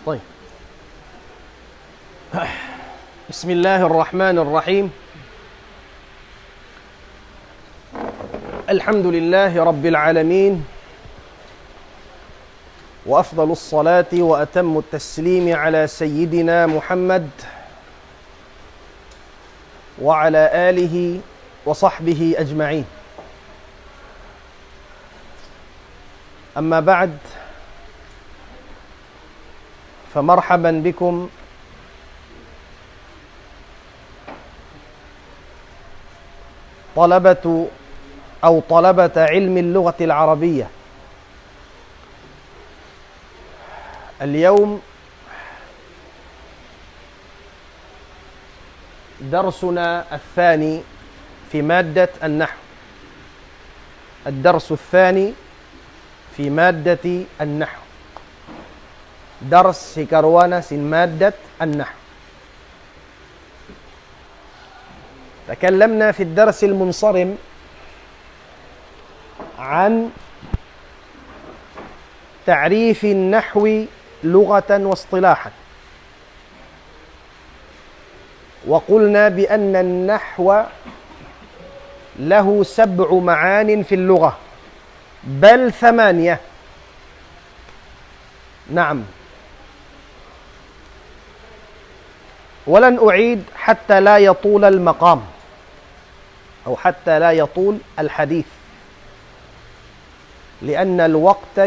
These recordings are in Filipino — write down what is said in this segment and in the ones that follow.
طيب. بسم الله الرحمن الرحيم. الحمد لله رب العالمين، وأفضل الصلاة وأتم التسليم على سيدنا محمد وعلى آله وصحبه أجمعين. أما بعد، فمرحبا بكم طلبة علم اللغة العربية. اليوم درسنا الثاني في مادة النحو. الدرس الثاني في مادة النحو، درس هكروانا في مادة النحو. تكلمنا في الدرس المنصرم عن تعريف النحو لغة واصطلاحا، وقلنا بأن النحو له 7 معان في اللغة، بل 8. نعم، ولن أعيد حتى لا يطول المقام أو حتى لا يطول الحديث، لأن الوقت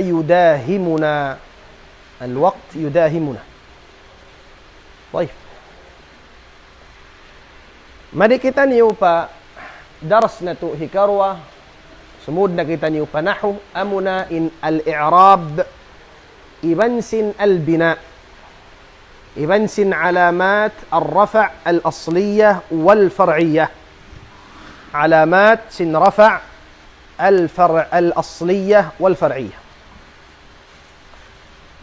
يداهمنا. طيب، mari kita niyo pa daras na to hikarwa, sumud na kita niyo pa nahu amuna in al-i'rab ibansin al-bina, ibansin alamat al-rafa' al-asliyah wal-far'iyah, alamat sin rafa' al-asliyah wal-far'iyah.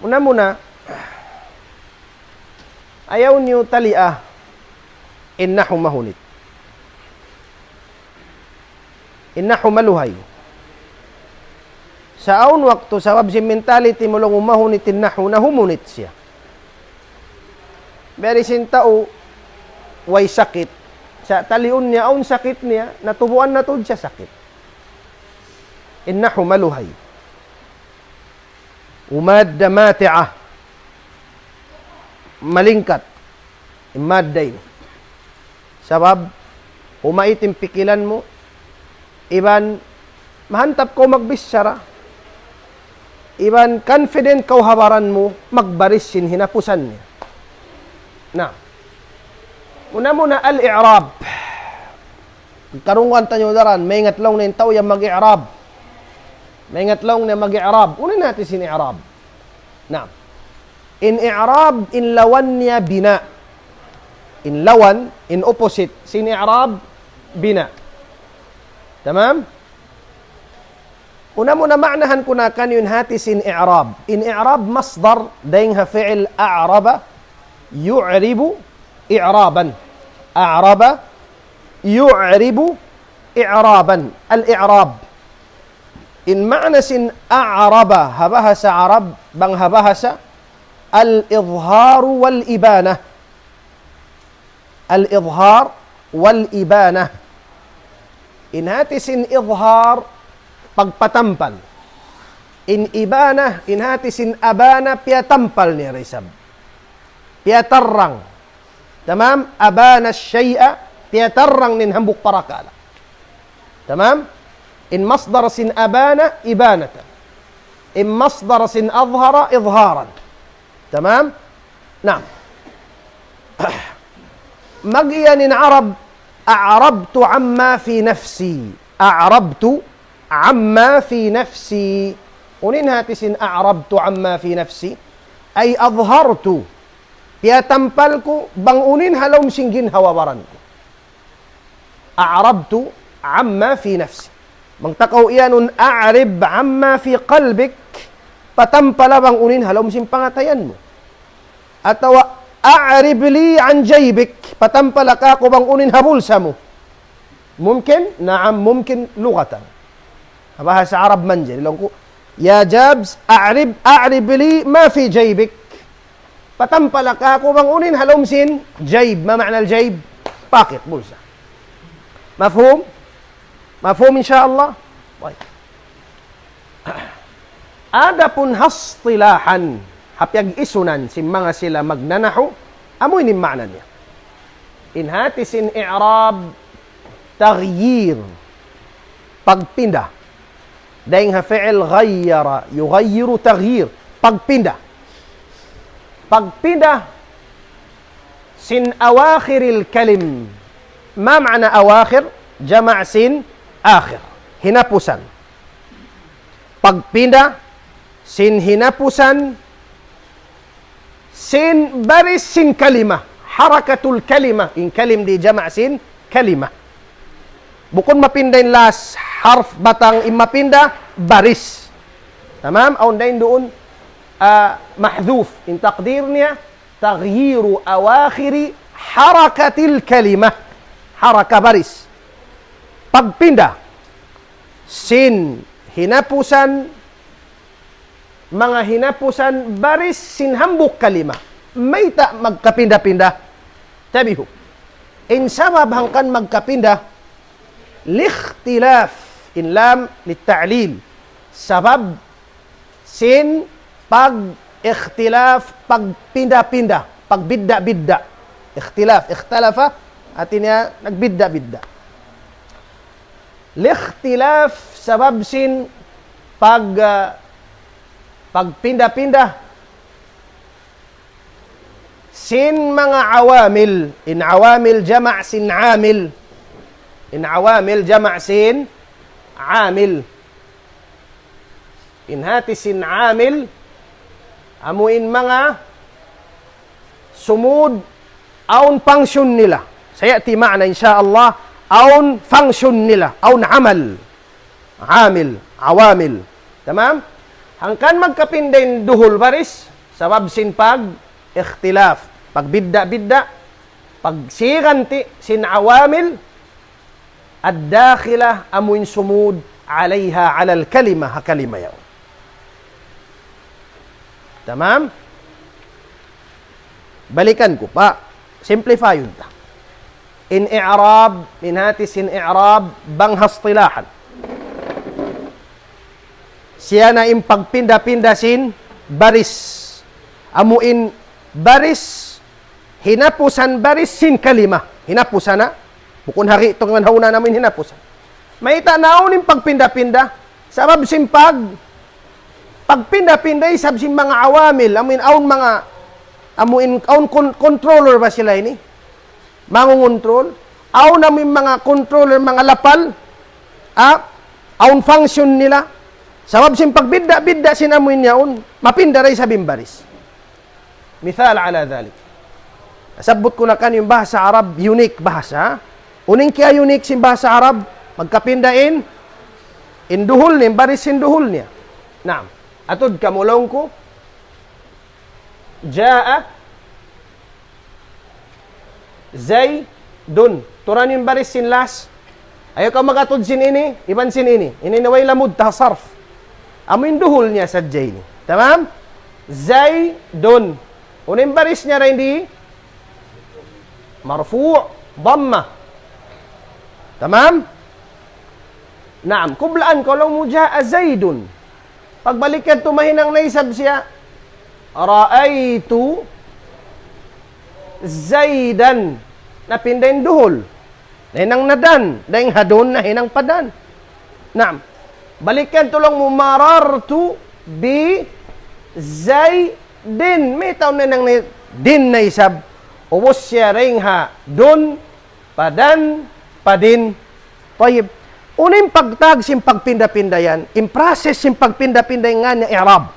Muna-muna, ayaw niyo taliah innahu mahunit. Innahu maluhay. Sa aun waktu sabab si mentality mo lang umahunit innahu, nahumunit siya. Berisin tao way sakit. Sa taliun niya, aun sakit niya, natubuan na to siya sakit. Innahu maluhay. Umadda mati'ah. Malingkat. Imadday. Sabab, umaitim pikilan mo, iban mahantap ko magbisyara, iban confident kau habaran mo, magbarisin hinapusan niya. Na, muna al-i'rab. Karungan tanyo daran, may ngatlong na yung tao yung mag-i'rab. May ngatlong na mag-i'rab. Una natin sin-i'rab. Na, in i'rab, in lawan niya bina. In lawan, in opposite, sin-i'rab, bina. Tamam? Una ma'nahan ko na kanyo hati sin-i'rab. In i'rab masdar, dayngha fi'il a'raba, yu'ribu i'raban. A'raba, yu'ribu i'raban. Al-i'rab. In ma'na sin a'raba, habahasa arab, bang habahasa, al-idharu wal-ibanah. Al-idhar wal-ibanah. In hatisin idhar, pagpatampal. In ibanah, in hatisin abana, piyatampal niya risab. Piyatarrang. Tamam? Abana syai'a, piyatarrang nin hambuk parakala. Tamam? In masdar sin abana, ibanatan. In masdar sin adhara, idharan. Tamam? Naam. Magiyanin Arab, a'rabtu amma fi nafsi. A'rabtu amma fi nafsi. Unin hatisin a'rabtu amma fi nafsi ay adhartu. Piyatampal ko, bang unin halom singgin hawabaran ko. A'rabtu amma fi nafsi. Mangtakaw iyanun a'rib amma fi qalbik. Patampala bang unin halom sing pangatayan mo. Atawa a'rib li an jaybik, patampala ka ko bang unin habulsa mo. Mumkin? Naam, mumkin lugatan. Bahasa Arab manjil. Ya Jabs, a'rib li ma fi jaybik. patampala ka ko bang unin halomsin jayb. Ma ma'na al-jayb? Pocket, bulsa. Mafhum? Mafhum insyaallah? Baik. Adapun hastilahan, hapyag isunan si mga sila magnanahu, amoy ni ma'na niya. Inhati sin i'rab taghyir, pagpinda. Daing ha fi'il ghayyara, yughayyiru taghyir, pagpinda. Pagpinda sin awakhiril kalim. Ma ma'na awakhir? Jama' sin akhir. Hinapusan. Pagpinda sin hinapusan sin baris sin kalimah. Harakatul kalimah. In kalim di jama' sin kalimah. Bukod mapinda yung last harf batang imapinda, baris. Tamam? Aun dahin doon, mahdhuf. In taqdir niya, taghyiru awakhiri harakatil kalimah. Haraka baris. Pagpinda. Sin hinapusan, mga hinapusan, baris sin hambuk kalimah. May ta magkapinda-pinda. Tabihu. In sabab hangkan magkapinda, likhtilaf, in lam litta'lil, sabab sin pag-ikhtilaf, pagpinda-pinda, pagbidda-bidda. Ikhtilaf, ikhtalafa, artinya nagbidda-bidda. Likhtilaf, sabab sin pagpinda-pinda, sin mga awamil. In awamil jama' sin amil. In awamil jama' sin amil. In hati sin amil, amuin mga sumud aun function nila. Sayati ma'na insyaallah aun function nila, aun amal. Amil, awamil. Tamam? Hangkan magkapindain duhul baris, sabab sin ikhtilaf, pagbidda-bidda, pagsiganti sin awamil, ad-dakhilah amuin sumud alayha alal kalima, hakalima yaw. Tamam? Balikan ko pa. Simplify yun ta. In i'rab, min hati sin i'rab, bang hastilahan. Siya na pagpinda-pinda sin baris. Amuin baris, hinapusan baris sin kalima. Hinapusan na. Bukun hari itong manhauna namin hinapusan. May tanaw ning pagpinda-pinda. Sabab sin pagpinda-pinda isab sin mga awamil. Amuin controller ba sila ini? Mangungontrol. Aun namin mga controller, mga lapal. Aun function nila. Sabab sin pagbidda-bidda sin amuin yaon. Mapinda ray sa bimbaris. Mithal ala dhalik. Nasabot ko na kan yung bahasa Arab, unique bahasa. Uning kaya unique sin bahasa Arab, magkapindain, induhul ni, baris sin duhul niya. Naam. Atod kamulong ko, Ja'a Zaydun. Turan yung baris sin las. Ayaw ka magatod sin ini, iban sin ini. Ini naway lamud tahsarf. Amin duhul niya sa jay ni. Tamam? Zaydun. Unin baris niya rin di marfu' dhamma. Tamam? Naam. Kublaan ko lang mo ja'a Zaydun. Pagbalikan tumahinang naisab siya, Ra'aytu Zaydan. Napindahin duhol. Nahinang nadan. Daing hadon na hinang padan. Naam. Balikan tulong mo, marartu bi Zaydin. May taon na nang din na isab. Ubos siya ring ha. Dun, padan, padin. Toyib. Unim pagtag sim pagpinda-pinda yan. In process sim pagpinda-pinda nga niya i'rab.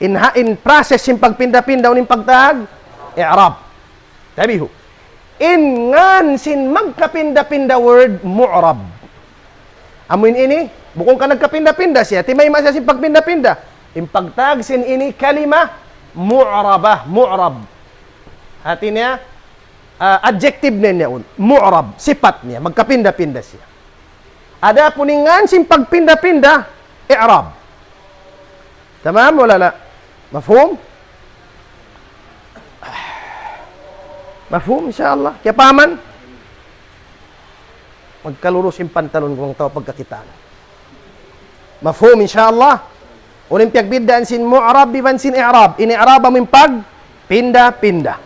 In process sim pagpinda-pinda unim pagtag i'rab. Tabihu. In ngan sin magkapinda-pinda word mu'rab. Amin ini, bukong ka nagkapinda-pinda siya, timay masya sin pagpinda-pinda. In pagtag sin ini kalima mu'rabah, mu'rab. Hati niya, adjective niya, mu'rab, sifat niya, magkapinda-pinda siya. Ada puningan sin pagpinda-pinda, i'rab. Tamam wala la? Mafhum? Mafhum, insyaAllah. Kaya paman, magkalurus yung pantalon kung tawa pagkakitaan. Mafhum, insyaAllah. Uling piyagbiddaan sin mu'rab biban sin i'rab. In i'rab amin pag, pinda-pinda.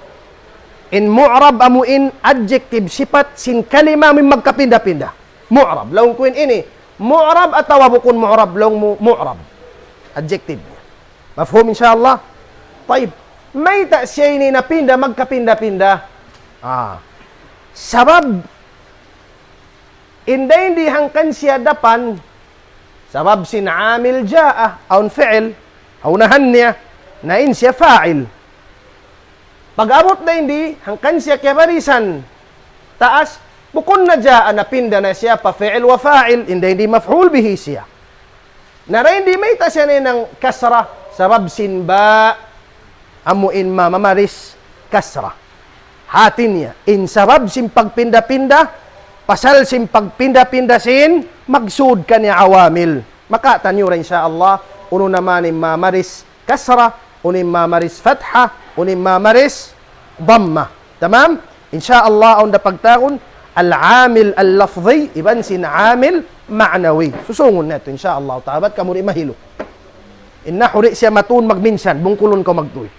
In mu'rab amuin adjective, sifat, sin kalima amin magkapinda-pinda. Mu'rab. Laung kuin ini, mu'rab atau bukun mu'rab, laung mu'rab. Adjective. Mafhum, insyaAllah. Taib. May ta siya ini na pinda, magkapinda-pinda. Sabab, hindi hangkan siya dapan, sabab sin amil jaa, aun fi'il, aunahan niya, na in siya fa'il. Pag-abot na hindi, hangkan siya kibarisan, taas, bukun na jaa, na pinda na siya, pa fi'il wa fa'il, hindi maf'ul bihi siya. Nara hindi may ta siya ng kasra, sabab sin ba, amuin mamaris kasra. Hatin niya. In sabab sin pagpinda-pinda, pasal sin pagpinda-pinda sin, magsud ka niya awamil. Maka tanyo rin insyaAllah, uno naman in mamaris kasra, unin mamaris fatha, unin mamaris dhamma. Tamam? InsyaAllah, ang napagtaon, al-amil al-lafzi, iban sin amil ma'nawi. Susungon na ito, insyaAllah. Tabat ka muli mahilo. Inna huri siya matun magminsan, bungkulon ko magtuy.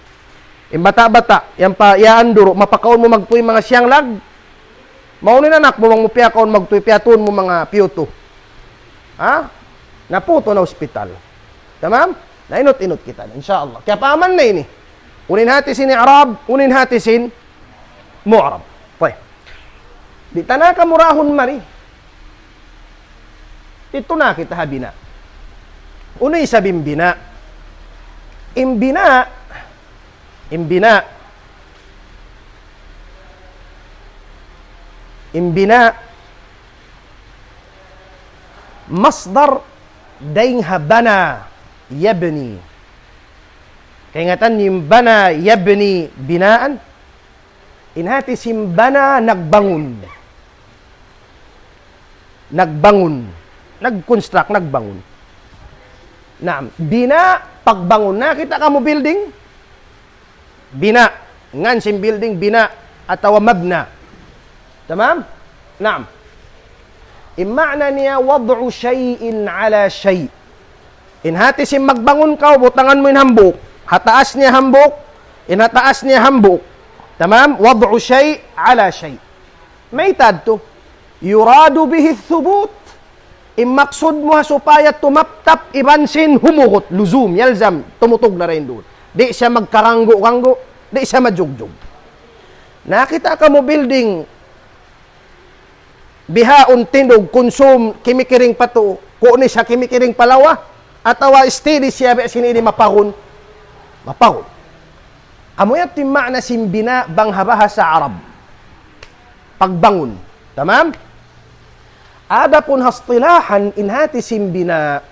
Bata-bata, yan pa, yaanduro, mapakaon mo magtuy mga siyang lag. Maunin anak mo, mangupya kaon magtuy, piyatun mo mga piyoto. Ha? Naputo na ospital. Tamam? Nainot-inot kita, insyaAllah. Kaya paaman na ini. Unin hati sin i'rab, unin hati sin mu'rab. Pwede. Di tanah ka murahon mari. Ito na kita habina. Unay sabing bina. Imbina masdar daingha bana yabni. Kaya ngatan yung bana yabni binaan, inhati simbana nagbangun. Nag-construct, nagbangun. Naam, bina, pagbangun. Nakita ka mo building? Bina. Ngan sim building, bina. Atawa mabna. Tamam? Naam. Ima'na niya, wad'u syai'in ala syai'. Inhati sim magbangun ka, butangan mo yung hambuk. Hataas niya hambuk. Inhataas niya hambuk. Tamam? Wad'u syai' ala syai'. May tad to. Yuradu bihi thubut. Imaksud mo supaya tumaptap ibansin humugot. Luzum, yalzam. Tumutog na rin doon. Di siya magkaranggo-kanggo. Di siya majugjug. Nakita ka mo building, bihaon tindog, konsum, kimikiring pato, kuuni siya kimikiring palawa, atawa steady siya, sinini mapahon. Mapahon. Amoyat yung ma'na simbina banghabaha sa Arab. Pagbangon. Tamam? Adapun hastilahan inhati simbina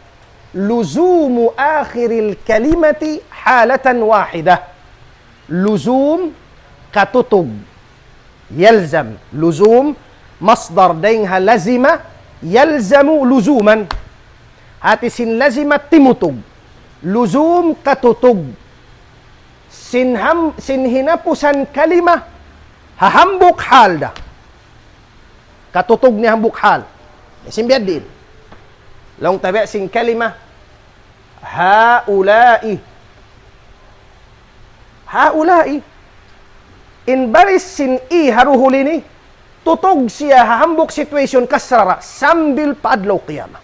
luzumu akhiril kalimati halatan wahidah. Luzum katutog. Yalzam. Luzum masdar daingha lazima yalzamu luzuman. Hati sin lazima timutog. Luzum katutog. Sinhinapusan kalima hahambuk halda. Katutog ni hambuk hal. Simbiad din. Long tabi sing kalima haula'i. Haula'i. In baris sin i haruhulini, tutog siya hahambuk situation kasrara sambil paadlaw qiyamah.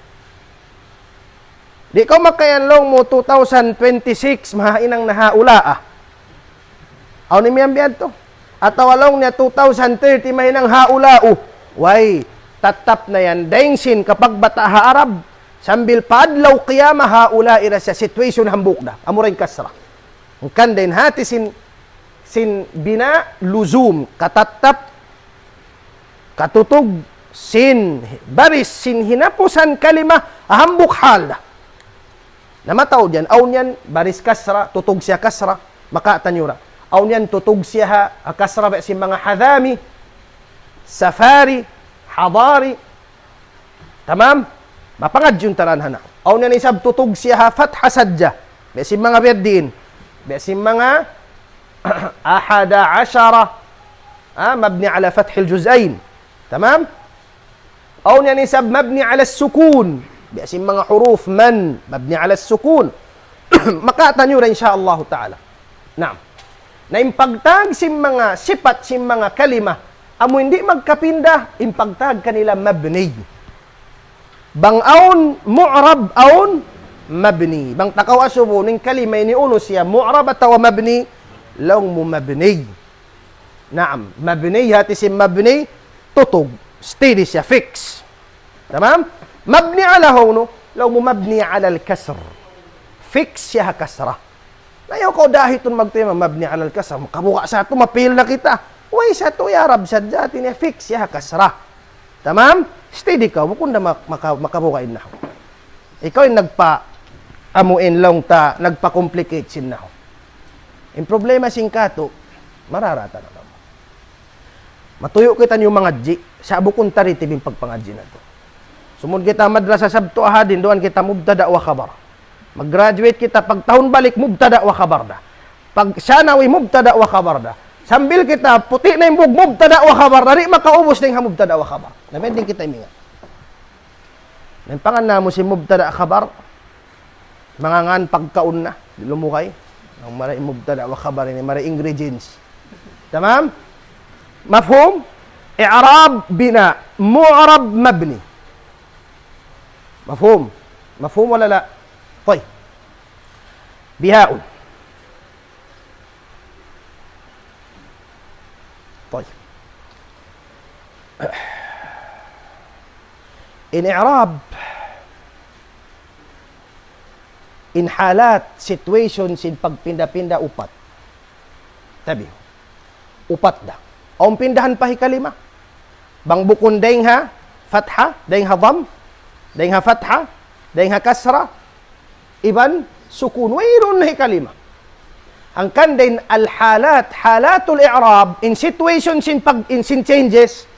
Di ko makayan long mo 2026 mahainang na haulaa. Aw ni miyang biyan to. At awalong niya 2030 mahinang haulao. Way, tatap na yan. Dengsin kapag bata ha-Arab, sambil paadlaw qiyama haula ira sa situation hambuk na. Amurin kasra. Ang kandain hati sin bina luzum, katatap, katutog, sin baris, sin hinapusan kalima, hambuk hal na. Namataw dyan, aw niyan, baris kasra, tutog siya kasra, maka tanyura. Aw niyan, tutog siya kasra ba si mga hadami, safari, hadari. Tamam? Mapangad yung taranhana. Aw na nisab tutog siya fatha sadja. Besim mga berdin. Besim mga 11. مبني على فتح الجزئين. تمام؟ أو ينسب مبني على السكون. بأسم mga حروف من مبني على السكون. Makatan nyo na insyaAllah ta'ala. Naam. Na impagtag sim mga sipat, sim mga kalima, amo hindi magkapinda, impagtag kanila mabni. Bang aun mu'rab aun mabni. Bang takaw asubo ning kalima ni uno siya mu'rab ataw mabni, law mo mabni. Naam, mabni hati sim mabni tutog, steady siya, fix. Tamam? Mabni ala hono, law mo mabni ala al-kasr. Fix siya kasra. Nayo ko dahil itong magtema, mabni alal kasra. Makabuka sa ito, mapil na kita. Uy, sa ito, yarab, sadya, tinya, fix siya kasra. Tamam? Steady ka, kung na makabukain na ako. Ikaw yung nagpa-amuin lang ta, nagpa-complicate sin na ako. Yung problema sing kato, mararata na mo. Matuyo kita yung mga G, sa bukong taritibing pagpangadji na to. Sumod kita madrasa sabto ahadin, doon kita mubtada wa khabar. Mag-graduate kita, pag taon balik, mubtada wa khabar da. Pag sanawi, mubtada wa khabar da. Sambil kita, puti na yung bug, mubtada wa khabar da. Di makaubos na yung mubtada wa khabar. Namending kita imingat. Nang pangan na mo si mubtada khabar, mangangan pagkaun na, lumukay. Ang maray mubtada wa khabar ini, maray ingredients. Tamam? Mafhum? I'rab bina, mu'rab mabni. Mafhum? Mafhum wala la? طيب بهاء طيب إن إعراب إن حالات situations in pagpinda-pinda upat tabi upat da o pindahan pa hikalima bang bukon daing ha fatha daing ha dham daing ha fatha daing ha kasra iban sukun wayrun na kalima. Ang kandain al-halat, halatul i'rab, in situations, in changes,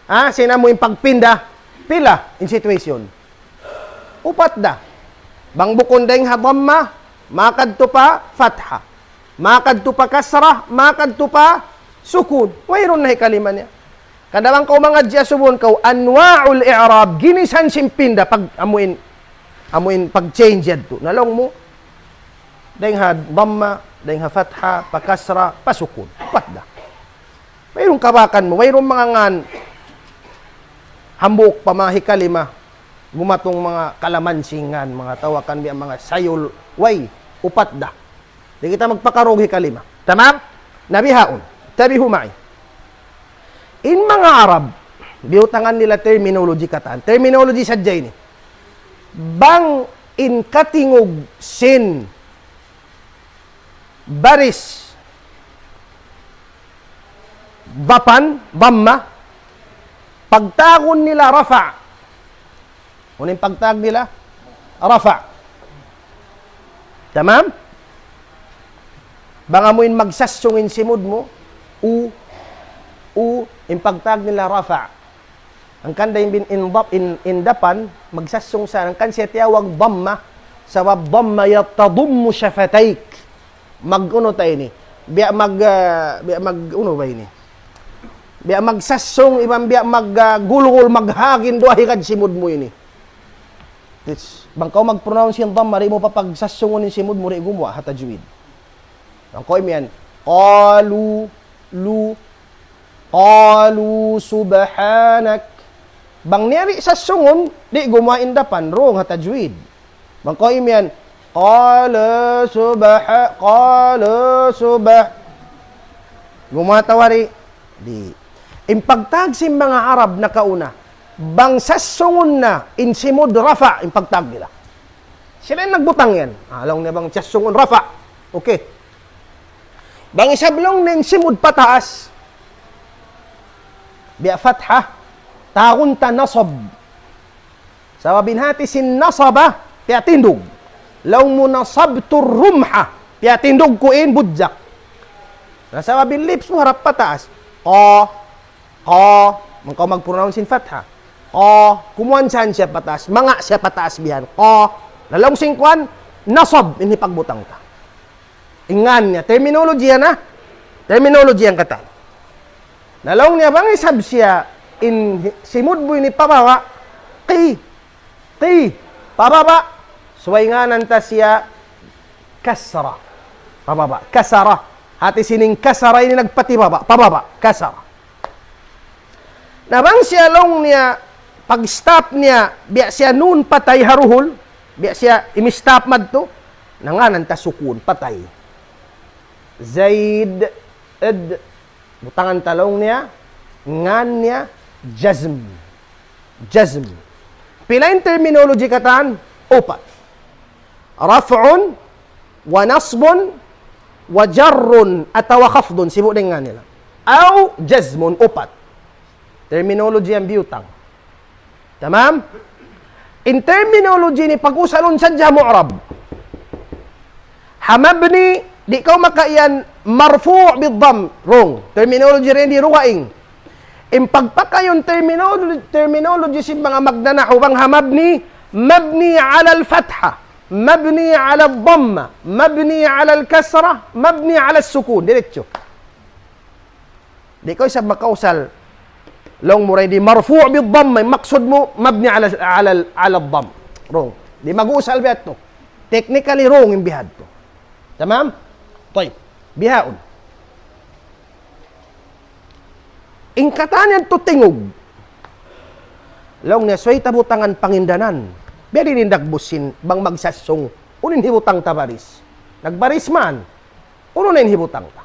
sinamo yung pagpinda, pila in situation. Upat da. Bang bukon dahing hadamma, makadto pa fatha. Makadto pa kasra, makadto pa sukun. Wayrun na kalima niya. Kadawang kau mga diyasubon kau, anwa'ul i'rab, ginisan simpinda, pag amuin pag-change yan to. Nalong mo, dahing ha dhamma, dahing ha fatha, pakasra, pasukun. Upat da. Mayroong kabakan mo, mayroong mga ngan, hambuk, pamahikalima, gumatong mga kalamansingan, mga tawakan biya, mga sayol, way, upat da. Di kita magpakarog hikalima. Tamam? Nabihaon. Tabi humay. In mga Arab, biutangan nila terminology katan. Terminology sadya ini. Bang in katingog sin baris bapan dhamma pagtagon nila rafa uning pagtag nila rafa tamam bang amuin magsasyungin simud mo u in pagtag nila rafa ang kanda yung indapan, magsasyong sa, ang kan siya tiyawag dhamma, sa wab dhamma yatadummu shafataik. Mag-uno tayo ni. Biya uno ba ini? Biya magsasyong, ibang biya maggulgul, maghagin, duahikad simud mo ini. Bang kau mag-pronounce yung dhamma, rin mo pa pagsasyongon yung simud mo, rin gumawa, hatajwid. Ang kau imiyan, qalu, subhanak, bang niyari sa sungon, di gumain dapan, wrong hatajwid. Bang ko imian, qala subah. Gumatawari, di. Impagtag si mga Arab na kauna, bang sa sungon na, insimod rafa, impagtag nila. Sila yung nagbutang yan. Alam niya bang sa sungon rafa. Okay. Bang isablong na insimod pataas, biya fatha, takunta nasab. Sa binhati sin nasaba, piatindog. Law mo nasabtur rumha, piatindog ko in budjak. Nasa bin lips mo harap pataas. Mangkaw mag-pronounce in fatha. Kumuan saan siya pataas, mga siya pataas bihan. Lalong singkwan, nasab, ini pagbutang ta. Ingan niya, terminology yan ha. Terminology yan kata. Nalong niya bang isab siya in simudboy ni pababa, qi, pababa. Suway nga nanta siya kasra. Pababa, kasara. Hati sining kasara ini nagpatibaba, pababa, kasara. Nabang siya long niya, pag-stop niya, biya siya nun patay haruhol, biya siya imi-stop madto, nanganan ta sukun, patay. Zaid, ed, butangan talong niya, ngan niya, jazm. Jazm. Pilain terminology katan? Opat. Raf'un, wa nasbun, wa jarrun, atawa khafdun, sibo din nga nila. Aw, jazmun, opat. Terminology ang biyutang. Tamam? In terminology ni pag-usalon sadya mu'rab. Hamabni, di ka makaiyan marfu' bid-dham. Wrong. Terminology rin di ruwaing. In pagpakayon terminology si mga magdanaho bang hamabni, mabni ala al-fatha, mabni ala al-dhamma, mabni ala al-kasra, mabni ala al-sukun. Diretso. Di ka isang makausal long muray di marfu' bid-dhamm, maksud mo mabni ala al-dhamm. Wrong. Di mag-uusal bihat to. Technically wrong yung bihad to. Tamam? Toy. Bihaon. Ingkatanan to tingog. Long niya soy tabutangan pangindanan. Beri nindagbusin bang magsasong unin hibutang tabaris. Nagbaris man. Uno na hibutang ta.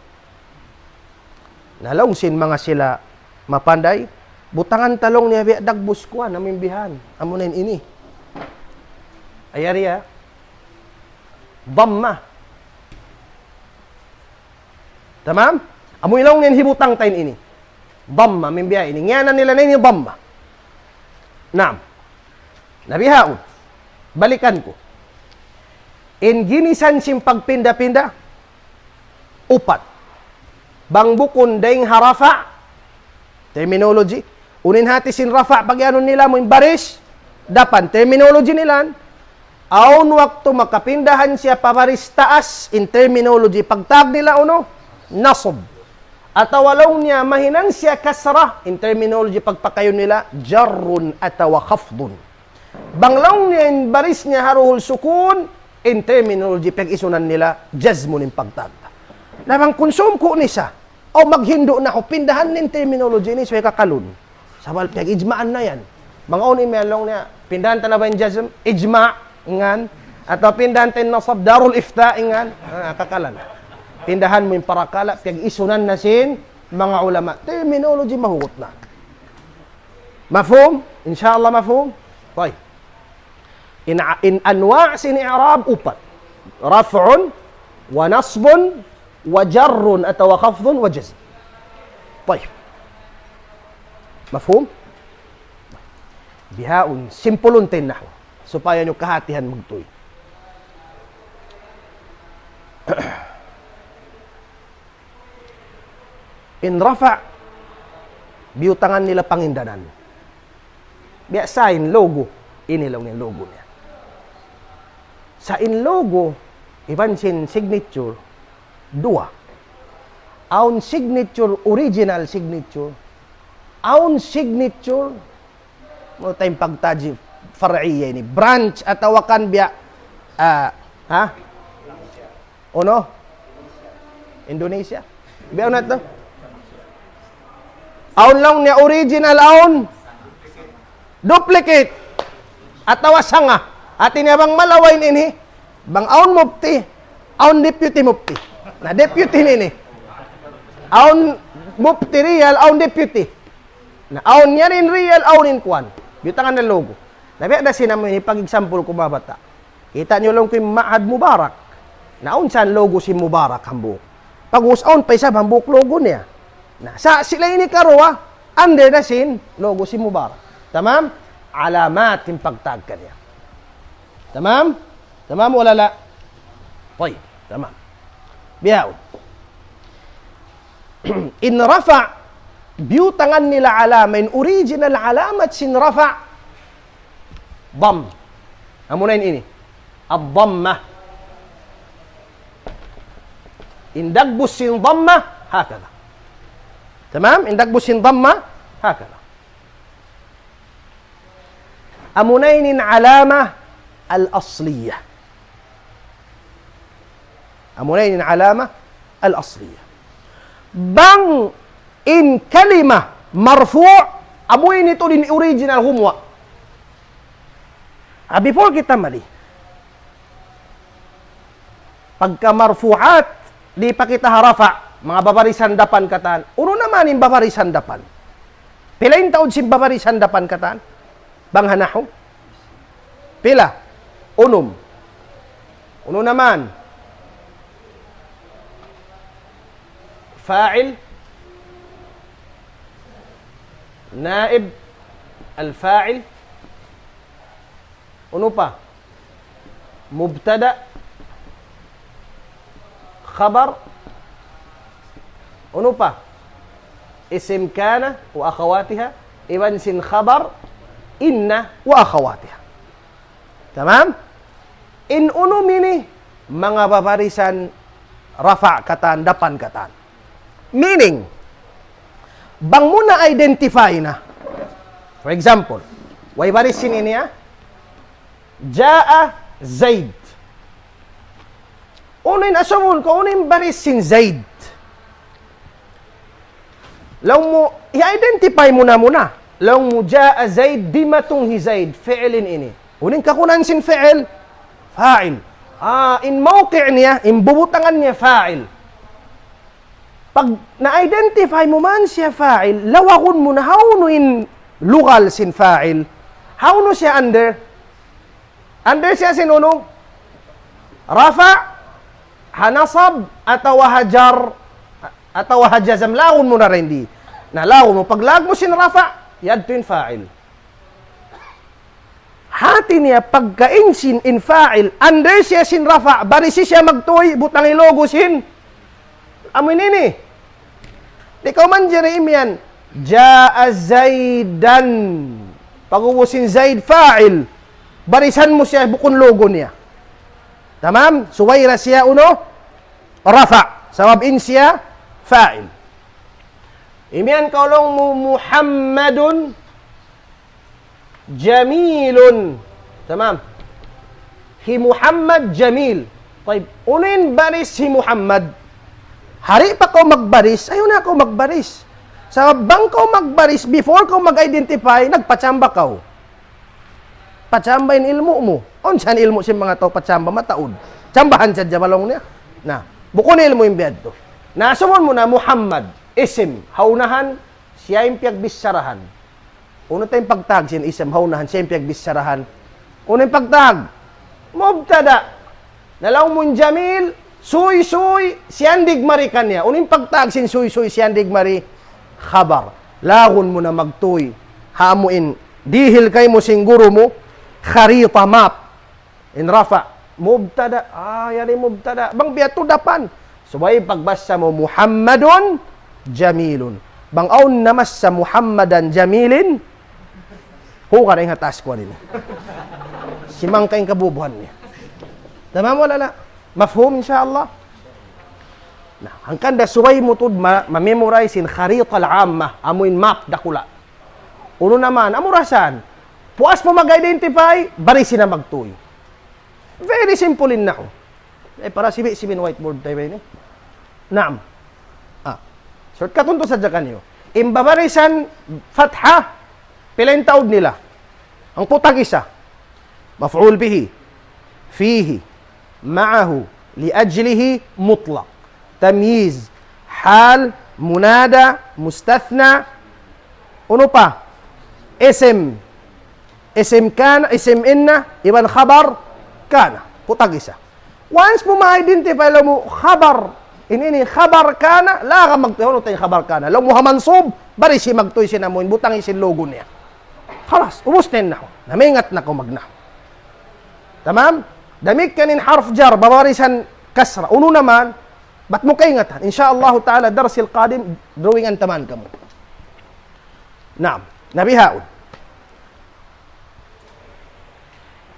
Nalong sin mga sila mapanday. Butangan talong niya biya dagbus ko namin bihan. Amo na ini. Ayariya. Dhamma. Tamam? Amo ilong niya hibutang tayo ini. Dhamma, min biya ini. Ngayanan nila na ini dhamma. Naam. Nabihaon. Balikan ko. In ginisan sim pagpinda-pinda. Upat. Bangbukon daing harafa. Terminology. Unin hati sin rafa. Pag ano nila mo yung baris. Dapan. Terminology nila. Aun waktu makapindahan siya pabaris taas. In terminology. Pagtag nila uno. Nasab. Atawalong niya mahinang siya kasra. In terminology pagpakayon nila. Jarrun atawa khafdun. Banglong niya in baris niya haruhul sukun. In terminology pag-isunan nila. Jazmun in pagtagta. Labang konsum ko ni siya. O maghindo na ko. Pindahan nin terminology ni siya kakalun. Sabal pag-ijmaan na yan. Mga unin melong niya. Pindahan ta na ba yung jazm? Ijma' ingan. Atau pindahan ta yung nasab. Darul ifta ingan. Kakalan. Pindahan mo yung parakala, pag-isunan na sin mga ulama. Terminology mahugot na. Mafhum? Inshallah mafhum? Tay. In anwa' sin i'rab upat. Raf'un, wa nasbun, wa jarrun, atau wa khafdun, wa jazm. Tay. Mafhum? Bihaun, simpulun tinnahu. Supaya nyo kahatihan magtuloy. In rafa, biyutangan nila pangindanan. Biya sign, logo. Inilaw niya logo niya. Sa in logo, iban sin signature, dua. Aun signature, original signature. Aun signature, mo tayong pagtaji, far'iyya ini. Branch at tawakan biya, Ono? Indonesia? Biya na ito? Aun lang niya original, aun duplicate at tawasanga at inabang malawain ini bang aun mufti, aun deputy mufti na deputy nini, aun mufti real, aun deputy na aun niya rin real, aun in kwan biutangan na logo nabi ada sinamo ini pag-example ko mabata kita nyo lang ko yung Ma'had Mubarak na aun saan logo si Mubarak hambuk pag-us aun pa isa hambuk logo niya na sa sila ini karuwa under na sin logo si Mubarak. Tamam? Alamat yung pagtag ka niya. Tamam? Tamam wala la? Toy. Tamam. Biyaw. In rafa biyutangan nila alamain original alamat sin rafa dam. Amunain ini. Ad-damma. In dagbus sin damma hakada. تمام؟ عندك بوسين ضمة هكذا. أمنين علامة الأصلية. أمنين علامة الأصلية. بang in كلمة مرفوع أموين ito din original humwa. Before kita mali, pagka marfuat, di pa kita harafa, mga babarisan dapan katan. Uno naman yung babarisan dapan. Pila yung taon sin babarisan dapan katan? Bang hanaho? Pila? Unom. Uno naman. Fa'il. Naib. Al-fa'il. Uno pa? Mubtada. Khabar. Uno pa? Isim kana wa akhawatiha. Iwan sin khabar. Inna wa akhawatiha. Tamam? In uno mini mga babarisan rafa katan, dapan katan. Meaning, bang mo na identify na. For example, way barisin ini ya. Jaa Zaid. Unin asumul ko, unin barisin Zaid. Law mo, i-identify mo na muna. Law mo jaa Zaid, di matunghi Zaid. Fi'ilin ini. Unin kakunan sin fi'il. Fa'il. In mawqi' niya, in bubutangan niya fa'il. Pag na-identify mo man siya fa'il, lawakon mo na hauno in lugal sin fa'il. Hauno siya under? Under siya sin uno? Rafa, hanasab, atawa hajar, atawa hajazam. Lawon mo na rin di. Nalawon mo. Pag lag mo sin rafa, yadto in fa'il. Hati niya pagkain sin in fa'il, under siya sin rafa, barisi siya magtuoy, butang ilogo sin. Amoy nini. Ikaw man dyan yan. Ja'a Zaidan. Pag-ubusin Zaid fa'il. Barisan mo siya, bukon logo niya. Tamam? Suwayra siya uno. Rafa. Sababin siya fa'il. Imian kaulong mo Muhammadun Jamilun. Tamam? Hi Muhammad Jamil. Taib, unin baris si Muhammad. Hari pa ko magbaris, ayaw na ako magbaris. Sa bang ko magbaris, before ko mag-identify, nagpatsamba ka. Patsamba yung ilmo mo. Onsan ilmo si mga tao patsamba, mataod. Tsambahan siya jabalong niya. Na, bukon ilmo yung biyad to. Nasumon mo na, Muhammad, isim, haunahan, siya yung piyagbissarahan. Uno tayong pagtag, siya isim, haunahan, siya yung piyagbissarahan. Uno yung pagtag, mubtada, nalaw mong Jamil, suy-suy, siyandig mari kanya. Uning pagtag sin suy-suy, siyandig mari, khabar. Lagon mo na magtuy. Hamuin. Dihil kay mo sing guru mo, kharita map. In rafa. Mubtada. Yari mubtada. Bang biyato dapan. Subay pagbasa mo, Muhammadun Jamilun. Bang aun namas sa Muhammadan Jamilin, hukar ang hatas ko rin. Simang kayong kabubuhan niya. Tama mo lala. Mafhum insyaallah. Nah, hangkan da suway mo tud ma-memorize in kharita al-amma, amuin map dakula. Uno naman, amurasan. Puas mo mag-identify, barisi na magtuy. Very simple in now. Para sibi-sibin whiteboard tayo ini. Naam. Shortcut unto sa jakan niyo. Imbabarisan fatha, pilain taod nila. Ang putag isa. Maf'ul bihi. Fihi. معه لأجله مطلق تمييز حال منادى مستثنى ano pa اسم كان اسم إن إبن خبر كان putag isa. Once mo ma-identify lang mo khabar ini khabar kana la ka magtuon tay khabar kana lang mo hamansub bari si magtuy siya mo butang isin logo niya. Khalas ubos na namingat na ko magna. Tamam? Damik kanin harf jar, babarisan kasra. Uno naman, ba't mo kaingatan? Insyaallah ta'ala, darsil qadim, drawing ang taman ka mo. Naam, nabihaun.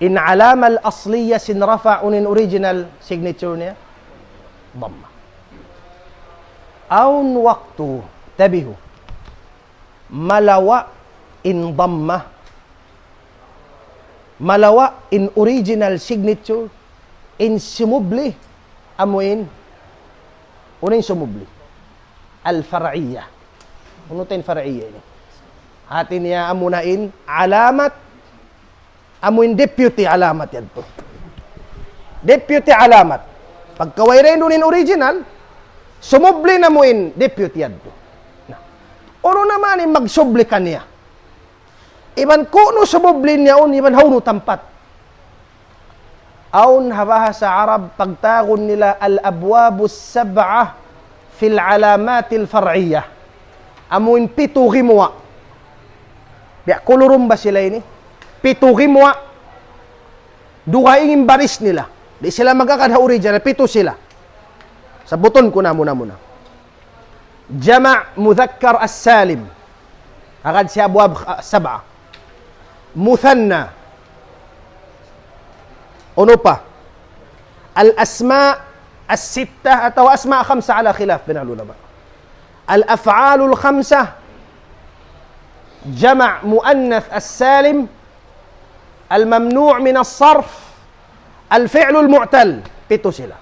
In alama al-asliya sin rafa'un in original signature niya, dhamma. Aun waktu, Tabiho. Malawa in dhamma. Malawa in original signature. In sumubli. Amuin. Unin sumubli. Al-far'iyya. Ano tayo far'iyya ini? Atin niya amunain. Alamat. Amuin deputy alamat yan po. Deputy alamat. Pagkaway rin doon in original, sumubli na mo in deputy yan po. Ano naman yung magsubli ka niya? Iban kuno sumubli niya on, iban hauno tampat. Aun habaha sa Arab, pagtagon nila al-abwabus sab'ah fil alamatil far'iyah. Amuin pitugimwa. Biya, kulurum ba sila ini? Pitugimwa. Duhaingin baris nila. Di sila magkakadha original, pito sila. Sa buton ko na muna. Jama' mudhakkar as-salim. Agad si abwab sab'a. Muthanna. Ano pa? Al-asma' as-sittah atau asma' khamsa ala khilaf bin al-ulama. Al-af'alul khamsah. Jama' muannath as-salim. Al-mamnu' min as-sarf. Al-fi'lul mu'tal. Pito sila.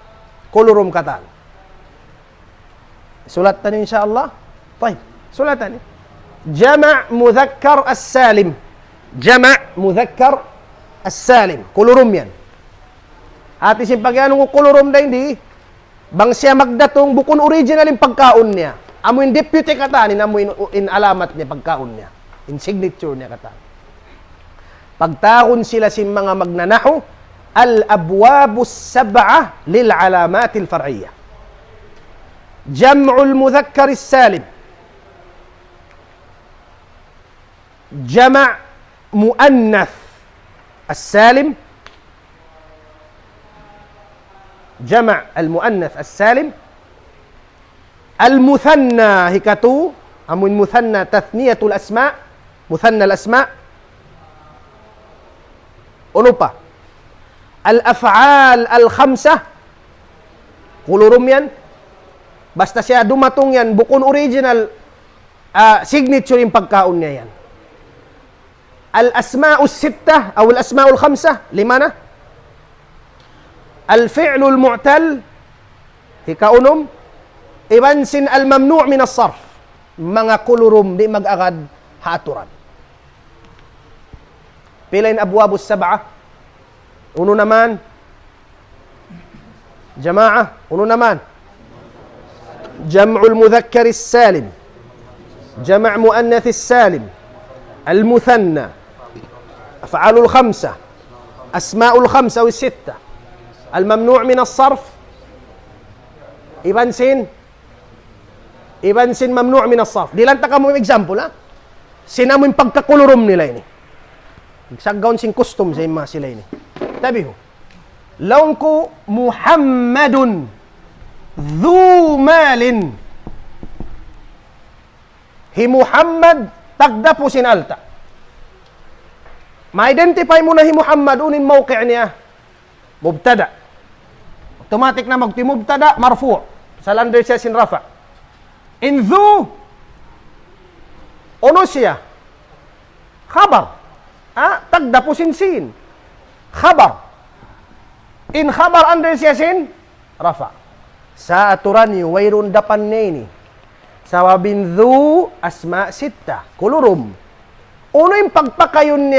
Kulurum katan. Sulatan insyaallah. Baik, sulatan. Jama' mudhakkar as-salim. Jama' mudhakkar as-salim. Kulurum yan. Ati simpagyan ng kulurum na hindi, bang siya magdatong bukon original yung pagkaon niya. Amuin deputy katanin, amuin in alamat niya pagkaon niya. In signature niya katanin. Pagtaon sila si mga magnanaho, al-abwabus sab'ah lil alamatil far'iyah. Jam'ul mudhakkar as-salim. Jama' muannath as-salim. Jama' al-muannath as-salim. Al-muthanna hikatu, amun muthanna tathniyatul asma', muthanna al-asma'. Ano pa? Al-af'al al-khamsah. Kulurum yan. Basta siya dumatong yan, bukon original signature yung pagkaon niya yan. Al-asma'us sittah, o al-asma'ul khamsah, 5 na. Al-fi'lul mu'tal, hikaunom. Ibansin al-mamnu' min as-sarf. Mga kulurum, di mag-agad haturan. Pilain abwabus sab'ah. Uno naman. Jama'ah, uno naman. جمع المذكر السالم جمع مؤنث السالم المثنى أفعال الخمسة أسماء الخمسة والستة الممنوع من الصرف إبنسين ممنوع من الصرف دي لن تكامو example sinamu yung pagkakulurum nila ini nagsagaon sing custom sa mga sila ini tabiho lawn ko Muhammadun Dhu malin. Hi Muhammad tagda po sinalta. Ma-identify mo na hi Muhammad unin mawqi' niya. Mubtada. Automatic na magtimubtada marfu'. Sa lander siya sin rafa. In dhu ono siya? Khabar. Tagda po sin. Khabar. In khabar under siya sin rafa. Sa aturan ni wayrun dapan ni sawabin dhu asma sitta kulurum uno yung pagpakayon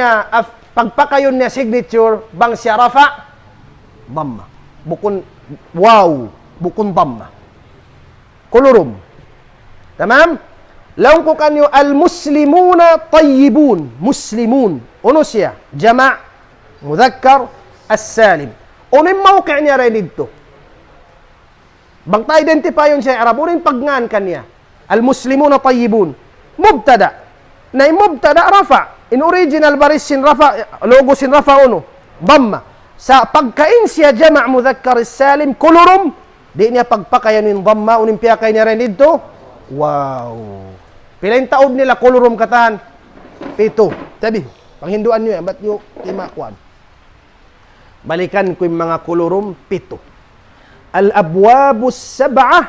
niya signature bang siya rafa dhamma bukun wow bukun dhamma kulurum tamam law ko kanyo al muslimuna tayyibun muslimun uno siya jama' mudhakkar as-salim uno yung mawqi' niya rin dito. Bang ta-identify yun siya Arab, unin pagngan kanya. Al-muslimuna tayyibun. Mubtada. Na mubtada rafa. In original baris sin rafa, logo sin rafa uno. Dhamma. Sa pagkain siya jama' mudhakkar as-salim, kulurum, di niya pagpakayan yung dhamma, unin piyakay niya rin dito. Wow. Pilain taod nila kulurum katahan. Pito. Tabi, panghinduan nyo yan, ba't nyo imakuan? Balikan ko yung mga kulurum, pito. Al-abwabus sab'ah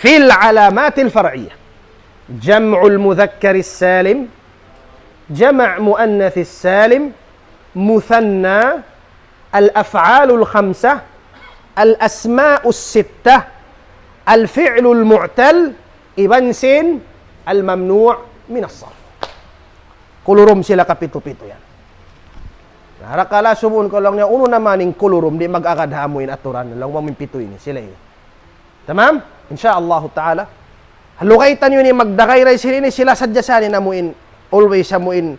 fil alamatil far'iyah. jam'ul mudhakkaris salim, jama' muannathis salim, muthanna, al-af'alul khamsah, al-asma'us sittah, al-fi'lul mu'tal, ibansin, al-mamnu' min as-sarf. Kulurum sila kapito-pito yan. Harakala subun ko lang niya, uno naman yung kulurum, di mag-akadhamuin aturan, lang mamimpito ini, sila ini. Tamam? Insyaallah ta'ala. Halukaitan yun yung magdakay sila ini, sila sadyasanin na muin, always sa muin,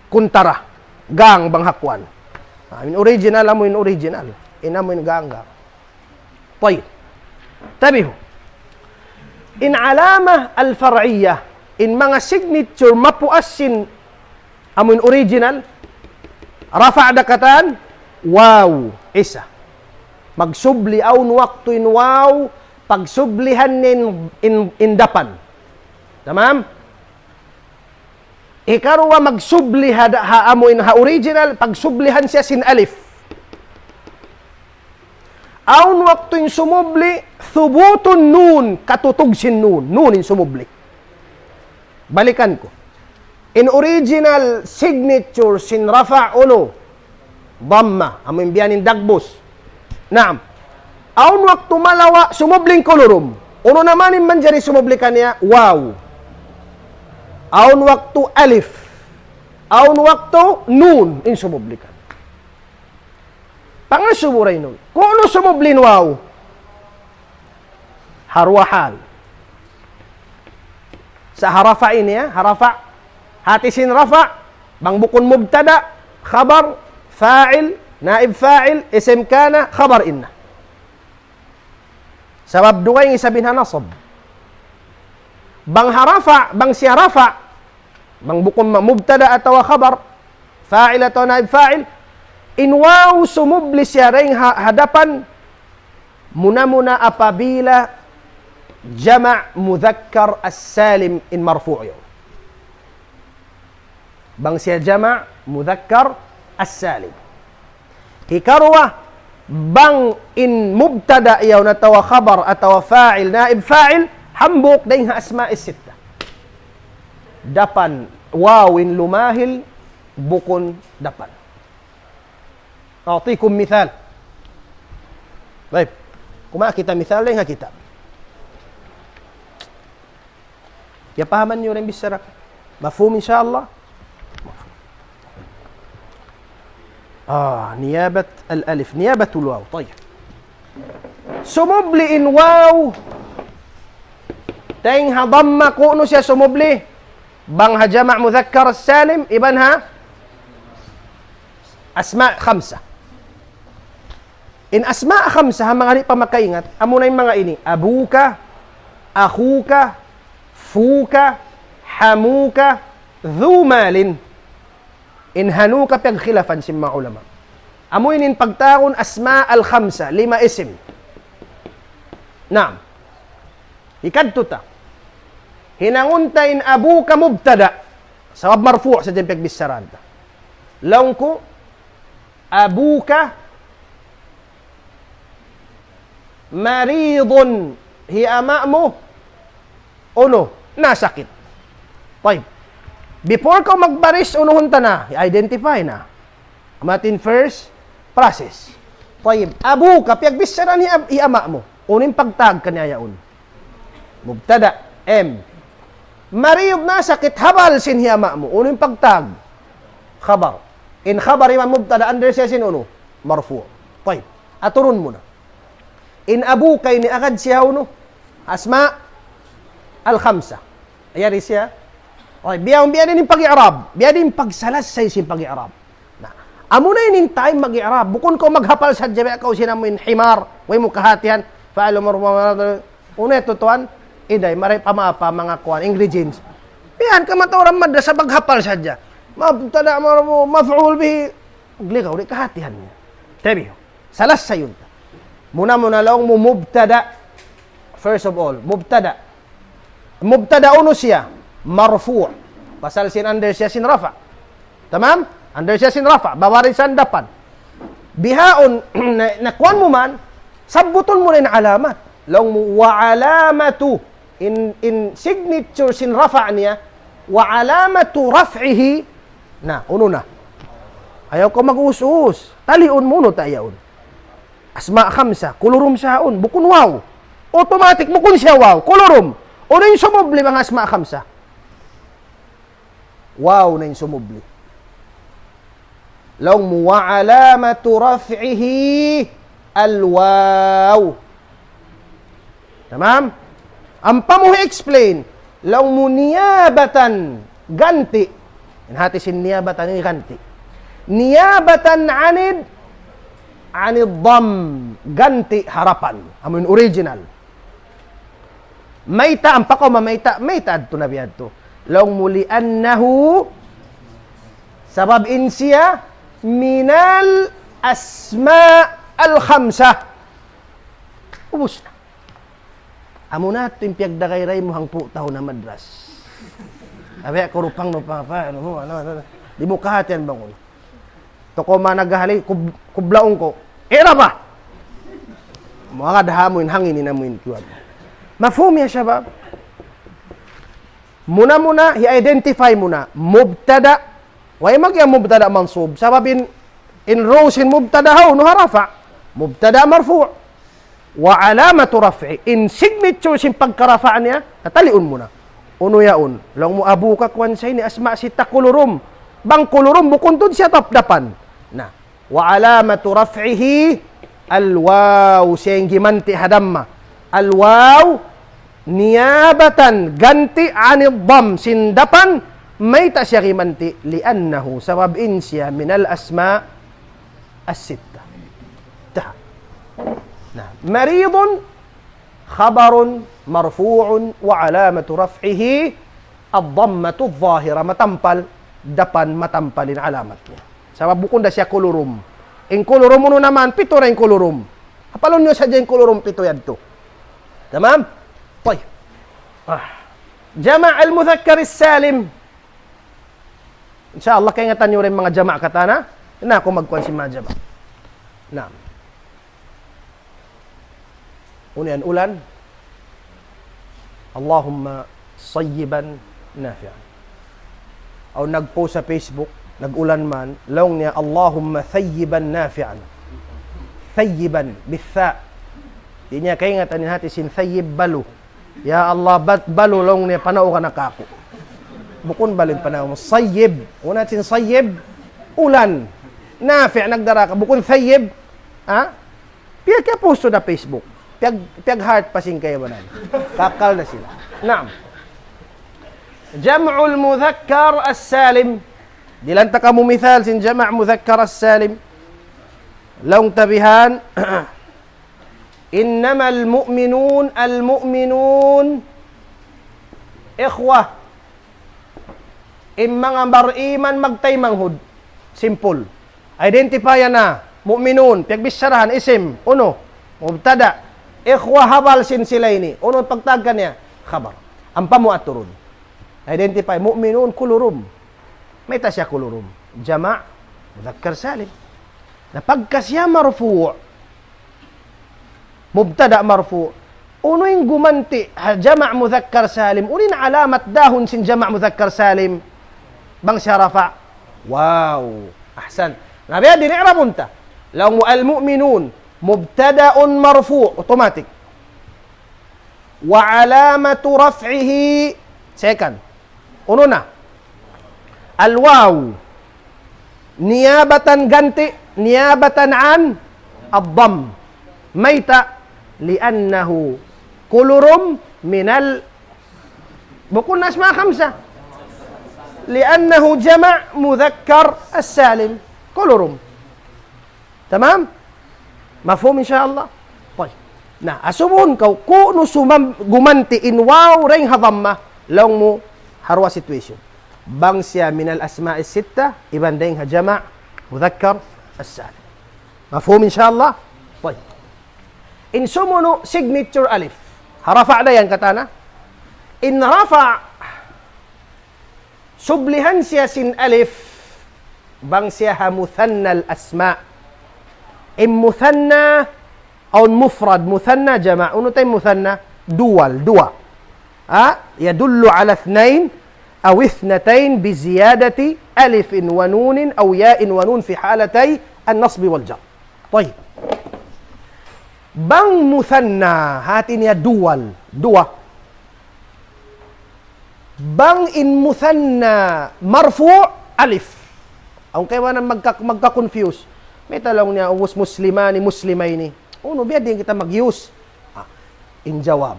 kuntara, gang banghakwan. Amin original, amuin original. Inamuin gang. Tayyib. Tabiho. In alama al-far'iyah, in mga signature mapuasin, amuin original, rafa' dakatan, wow, isa. Magsubli aun waktu in wow, pagsublihan in dapan. Tamam? Ikaruwa magsubli amuin ha original, pagsublihan siya sin alif. Aun waktu in sumubli, thubutun nun, katutug sin nun, nun in sumubli. Balikan ko. In original signature sin rafa' uno, dhamma, amin biyanin dagbos. Naam. Aun waktu malawa, sumubling kulurum. Uno naman in manjari sumublikan niya, wow. Aun waktu alif. Aun waktu nun in sumublikan. Pangasuburay nun. Kung ano sumublin wow? Harwahal. Sa harafa ini ya, harafa. Hati sin rafa, bang bukun mubtada, khabar, fa'il, naib fa'il, isim kana, khabar inna. Sabab dua yung isabin nasab. Bang harafa, bang siya rafa, bang bukun mubtada atau khabar, fa'il atau naib fa'il, inwaw sumubli siya ring hadapan, muna-muna apabila jama' mudhakkar as-salim in marfu' yun. Bang siya jama' mudhakkar as-salim. Ikarwa, bang in mubtada yaw na tawa khabar atawa fa'il, naib fa'il, hambuk dahil ha asma'is sitta. Dapan, wawin lumahil, bukon dapan. A'tikum mithal. Baik. Kuma kita mithal lain ha kita. Ya pahaman nyo rin bisarak. Mafhum insyaAllah. نيابة الألف نيابة الواو طيب سمبلي إن واو تينها ضم كونس يا سمبلي بانها جمع مذكر السالم إبنها أسماء خمسة إن أسماء خمسة هم غني pamakaingat أمونا mga ini أبوك أخوك فوك حموك ذو مال in hanuka pagkhilafan si mga ulama. Amoy nin pagtaon asma al-khamsa, 5 isim. Naam. Ikadto ta. Hinangunta in abuka mubtada. Sabab marfu' sa dyan pagbisaran ta. Laung ko, abuka maridun hiama mo uno, nasakit. Taib. Before ka magbaris, unuhun ta na, i-identify na. Amatin first, process. Tayyib, abu ka, piyagbisaran i-ama mo. Unin pagtag kanya yaon. Mubtada, M. Mariyub na sakit, habal sin hiyama mo. Unin pagtag, khabar. In khabar ima mubtada, under siya sin uno, marfu. Tayyib, aturun mo na. In abu kay ni agad siya uno, asma al-khamsa. Ayari siya. Okay, biya din yung pag-i'rab. Biya din pagsalasay sin pag-i'rab. Amo na yun yung time mag-i'rab. Bukon ko maghapal sa dyabe, ako sinamuin himar, way mo kahatihan, faalo mo, una ito tuwan, iday, maray pamapa, mga kuwan, ingredients. Yan, kamatawaran madda sa maghapal sa dya. Mabtada mo, maf'ul bihi. Maglikaw, di kahatihan niya. Tabi, salasay yun. Muna lang mo mubtada. First of all, mubtada. Mubtada uno siya. Marfu' pasal sin under siya sin rafa. Tamam? Under siya sin rafa, bawarisan dapan. Bihaon nakuan mo man, sabuton mo rin alamat. Long mo wa alamatu in signature sin rafa niya, wa alamatu raf'ihi, na, uno na. Ayaw ko mag-us-us. Taliun mo no tayaon. Asma khamsa, kulurum siyaon, bukun wow. Automatic, bukun siya wow, kulurum. Uno yung sumubli mga asma khamsa. Wow na yung sumubli. Law mo wa alamatu raf'ihi al-waw. Tamam? Ang pamuhi explain, law mo niyabatan ganti. Inhati sin niyabatan ni ganti. Niyabatan anid dam ganti harapan. Amun original. Mayta ang pako mayta adto na biyadto. Law muli annahu sabab insiya minal asma al-khamsa. Ubus na. Amo na ito yung piyagdagay-ray mo hang putaw na madras. Abi, kurupang no papa. Ano. Di mo kahatian bangon. Ito ko managahali, kublaong ko. Era ba? Mga dahamoy, hangin inamoy kuwad. Mafumya siya ba? Muna, i-identify muna. Mubtada. Way magya mubtada mansub. Sababin, in rows in mubtada haw, no harafa. Mubtada marfu'. Wa alamatu raf'i, in signature sin pagkarafaan niya, nataliun mo na. Uno yaon, lang mo abuka kwan say ni asma si takulurum. Bang kulurum bukun tun siya tapdapan. Na, wa alamatu raf'ihi alwaw, siyang gimanti hadamma. Alwaw, niyabatan, ganti anid dam, sindapan, may ta siya gimanti, liannahu, sabab in siya minal asma as-sitta. Taha. Nah, maridun khabarun marfu'un wa alamatu raf'ihi ad-dammatu adh-dhahira, matampal dapan matampalin alamat niya. Sabab bukod na siya kulurum. In kulurum uno naman pito ra in kulurum. Hapalon niyo sa diyan kulurum pito yadto. Tamam? Toy. Jama' al-mudhakkar as-salim. Inshallah kay ngatan niyo rin mga jama' katana. Na ako magkuan si mga jama'. Naam. Unian ulan. Allahumma sayyiban nafi'an. O nagpost sa Facebook, nagulan man, laong niya, Allahumma thayyiban nafi'an. Thayyiban, bitha. Di niya kaya nga tanin hati sin thayyib balu. Ya Allah, balu laong niya, panao ka nakako. Bukon balin panao mo. Sayyib. Una sin sayyib, ulan. Nafi' nagdara ka. Bukon thayyib, ha? Piya kaya posto na Facebook. Piag heart pasing kayo ba na? Kakal na sila. Naam. Jam'ul mudhakkar as-salim. Dilan ta ka mo mithal sin jama' mudhakkar as-salim. Laung tabihan. Innamal mu'minun ikhwah. Mga bariman magtaymanghud. Simple. Identify na. Mu'minun. Piagbisarahan isim. Uno. Mubtada. Ikhwa habal sin sila ini. Unong pagtagkan niya, khabar. Ang pamuaturun. Identify, mu'minun kulurum. May tasya kulurum. Jama' mudhakkar salim. Na pagkasya marfu' mubtada marfu' uno yung gumanti jama' mudhakkar salim. Unin alamat dahon sin jama' mudhakkar salim. Bang siya rafa'. Wow. Ahsan. Nabiya, dini'rabunta. Law al-mu'minun مبتدأ مرفوع اوتوماتيك وعلامة رفعه second ununa الواو نيابة ganti نيابة عن الضم ميت لأنه كلرم من بقولنا اسماء خمسة لأنه جمع مذكر السالم كلرم تمام Mafhum insyaallah. Toy. Nah, asubun kau kuno sumam gumanti in wow ring hadamma long mo harwa situation. Bang siya min al asma'is sitta ibanding ha jama' mudhakkar as-salim. Mafhum insyaallah. Toy. In sumuno signature alif. Harafa na yan katana. In rafa sublihan siya sin alif bang siya ha muthanna al asma'. مثنى أو مفرد مثنى جمع أنو تي مثنى دوال دوا يدل على اثنين أو اثنتين بزيادة ألف ونون أو ياء ونون في حالتي النصب والجر. طيب. Bang muthanna, hati niya dual, dua. Bang in muthanna, marfu, alif. Ang kaya na magka-confuse. May talong niya, was muslimani, muslimayni. Uno, biya din kita mag-use. In jawab,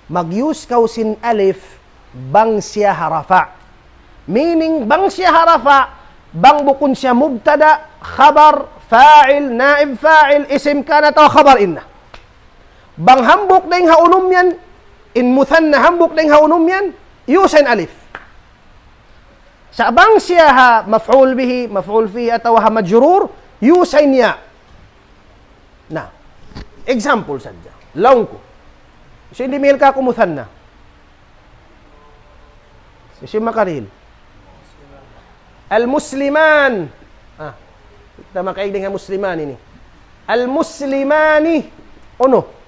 mag-use kausin alif, bang siya harafa. Meaning, bang siya harafa, bang bukun siya mubtada, khabar, fa'il, naib fa'il, isim kana taw khabar inna. Bang hambuk ding haunum yan, in muthanna hambuk ding haunum yan, yusin alif. Sa bang siya ha maf'ul bihi, maf'ul fihi, ataw ha majrur, yusin ya. Na, example sadya, laong ko. So, hindi mihil ka ako muthanna. Si makaril. Al-musliman. Kita makaig din nga musliman ini. Al-muslimani. Ono?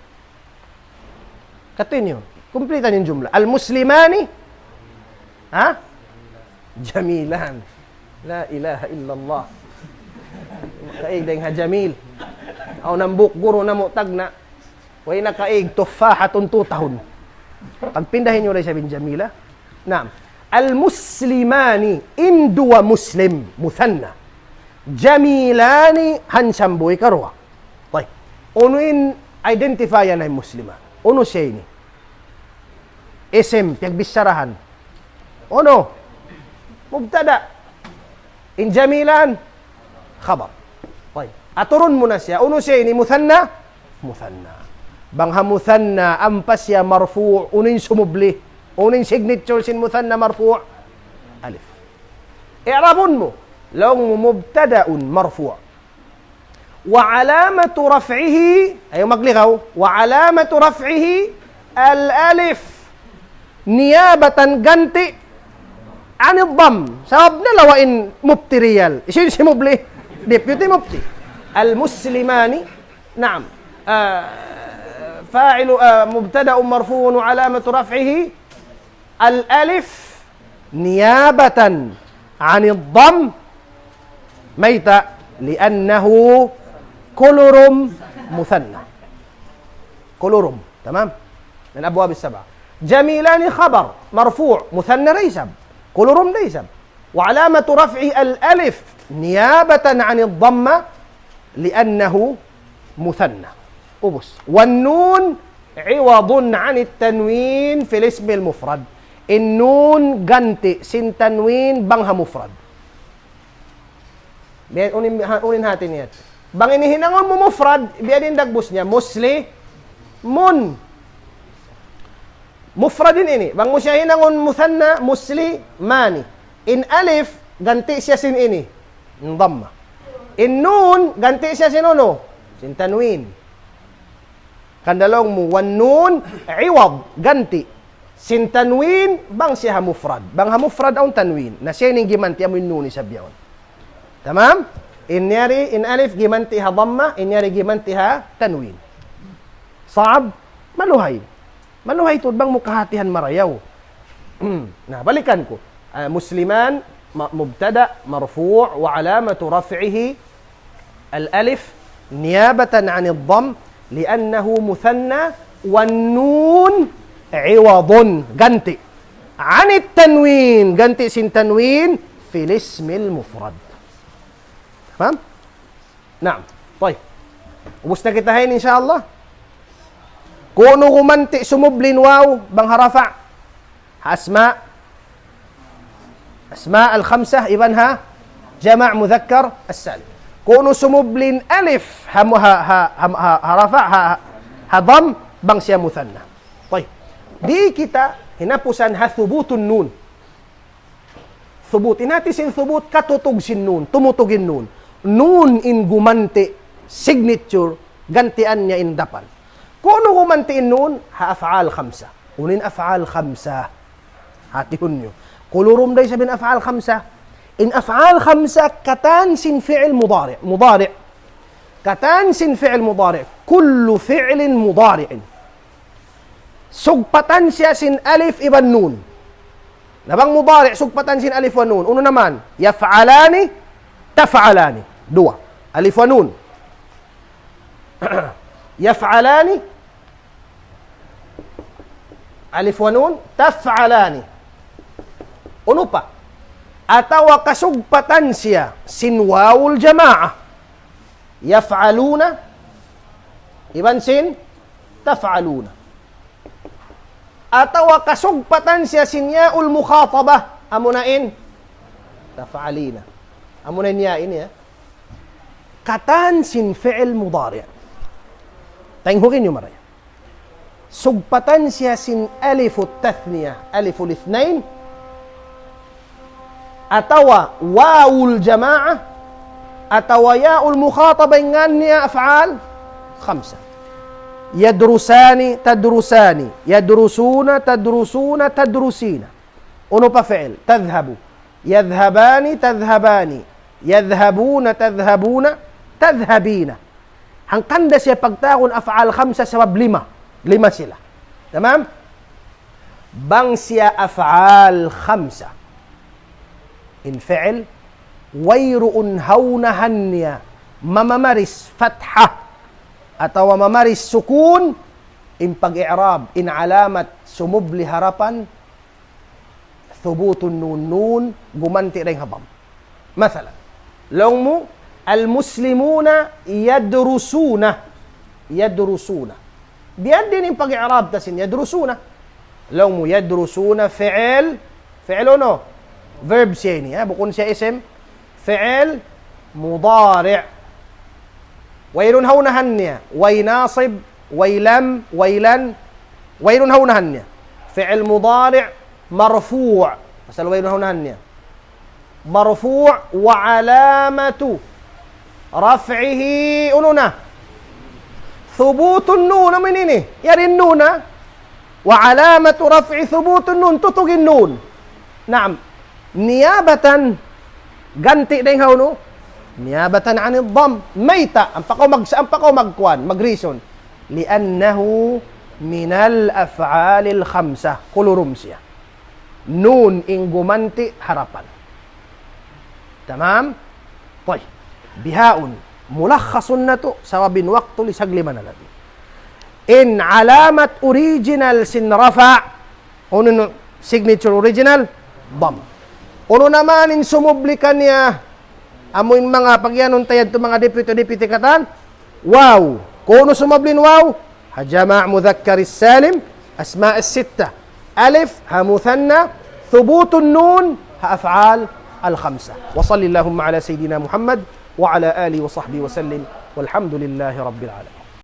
Continue. Kumplitan yung jumla. Al-muslimani. Jamilan. La ilaha illallah. Makaig din ha jamil. Aw nambuk guro na mo tagna. Way nakaig tufahatun tutahun. Pagpindahin nyo rin siya bin jamila. Naam. Al-muslimani. Indua muslim. Muthanna. Jamilani hansamboy karwa. Tay. Uno in identifyan ay musliman. Uno siya ini. Isim, piagbisarahan. Uno. Mubtada. In jamilan. Khabar. Tay. Aturun mo na siya. Uno siya ini. Muthanna. Muthanna. Bangha muthanna. Ampas siya marfu'. Unin sumubli. Unin signature sin muthanna marfu'. Alif. I'rabun mo. Long mubtada'un marfu'. Wa alamatu raf'ihi, ayaw maglikaw, wa alamatu raf'ihi al-alif niyabatan ganti anid dham. Sabab na lawain mubtiriyal. Isin si mubli. Deputy mubti. Al-muslimani, naam. Fa'ilu mubtada'un marfu'un wa alamatu raf'ihi al-alif niyabatan anid dham. Maita li'annahu kulurum muthanna. Kulurum. Tamam? Min abwab as-sab'a. Jamilani khabar marfu' muthanna laysab. Kulurum laysab. Wa alamatu raf'i al-alif niyabatan 'an ad-dhamma li'annahu muthanna. Ubus. Wan nun 'iwadun 'an at-tanwin fi al-ism al-mufrad. In-nun ganti sin tanwin bangha mufrad. Unin hatin niya. Bang inihinangon mo mufrad, biya din dagbus niya, muslimun. Mufrad din ini. Bang mo siya hinangon muthanna, muslimani. In alif, ganti siya sin ini. Dhamma. In nun, ganti siya sin uno. Sin tanwin. Kandalong mo, wan nun, iwad, ganti. Sin tanwin, bang siya mufrad. Bang mufrad ang tanwin. Na siya ning gimanti amoy nun isabyawan. Tamam? In alif gimantiha dhamma, in yari gimantiha tanwin. Saab, maluhay. Maluhay to bang mukahatihan marayaw. Nah, balikan ko. Musliman mubtada marfu' wa alamatu raf'ihi al-alif niyabatan 'an ad-dhamm li'annahu muthanna wan nun 'iwadun ganti. 'An at-tanwin ganti sin tanwin fil ism al-mufrad. Faham? Naam. Tay. Ubus na kita hain insyaallah. Kuno gumanti sumublin waw bang harafa. Asma. Asma al-khamsah ibanha jama' mudhakkar as-salim. Kuno sumublin alif harafa hadam bang siya muthanna. Tay. Di kita hinapusan hathubutun nun. Thubut. Inati sin thubut katutug sin nun, tumutugin nun. Nun in gumanti, signature, gantian niya in dapan. Kung ano gumanti in nun, ha-af'al khamsa. Unin af'al khamsa. Hatihun nyo. Kulurum day sabihin af'al khamsa. In af'al khamsa, katan sin fi'il mudari'. Mudari'. Katan sin fi'il mudari'. Kullu fi'ilin mudari'in. sugpatan siya sin alif iban nun. Nabang mudari, sugpatan sin alif wa nun. Uno naman, yaf'alani, taf'alani. Dua. Alif wa nun. Yaf'alani, alif wa nun, taf'alani. Uno pa. Atawa kasugpatan siya sin wawul jama'a. Yaf'aluna, iban sin, taf'aluna. Atawa kasugpatan siya sin ya'ul mukhatabah. Amunain, taf'alina. Amunain ya'in ya. Katan sin fi'il mudari'. Taynghukin nyo maraya. Sugpatan siya sin alifut tathniya, aliful ithnain, atawa wawul jama'a, atawa ya'ul mukhatabah ngan niya af'al khamsa. Yadrusani, tadrusani. Yadrusuna, tadrusuna, tadrusina. Uno pa fi'il. Tadhhabu. Yadhhabani, tadhhabani. Yadhhabuna, tadhhabuna, tadhhabina. Hangkanda siya pagtakon af'al khamsa sabab lima. Lima sila. Tamam? Bang siya af'al khamsa. In fi'il, wayru'un hawnahan niya. Mamamaris fatha. Atau mamaris sukun, in pag-i'rab, in alamat, sumubli harapan, thubutun nun, gumanti rin habam. Mathalan, long mo, al-muslimuna yadrusuna. Yadrusuna. Diyan din in pag-i'rab tasin, yadrusuna. Long mo, yadrusuna, fi'il, fi'il no? Verb siya ini, bukun siya isim, fi'il, mudari'. Wayrun hawnahan niya. Waynasib, waylam, waylan. Wayrun hawnahan niya. Fi'il mudari' marfu'. Masal wayrun hawnahan niya. Marfu' wa alamatu raf'ihi ununa. Thubutun nun. Ano ini? Yarin nuna. Wa alamatu raf'i thubutun nun. Tutugin nun. Naam. Niyabatan. Ganti na yung hawno. Niyabatan anil dham, mayta, ang pakaw magkuan, mag-reason. Liannahu minal af'alil khamsa, kulurum siya. Nun ing gumanti harapan. Tamam? Toy, bihaun, mulakhasun na to, sawabin waktu li sagliman na natin. In alamat original sin rafa, uno signature original, dham. Uno naman in sumublikan niya, amoin mga pagyanon tayad to mga deputy katan, wow. Kuno sumablin wow, hajama' mudhakkar salim, asma' as-sitta, alif, ha muthanna, thubutun nun, ha af'al al-khamsa. Wa sallallahu ala sayyidina Muhammad wa ala alihi wa sahbihi wa sallim, walhamdulillahi rabbil alamin.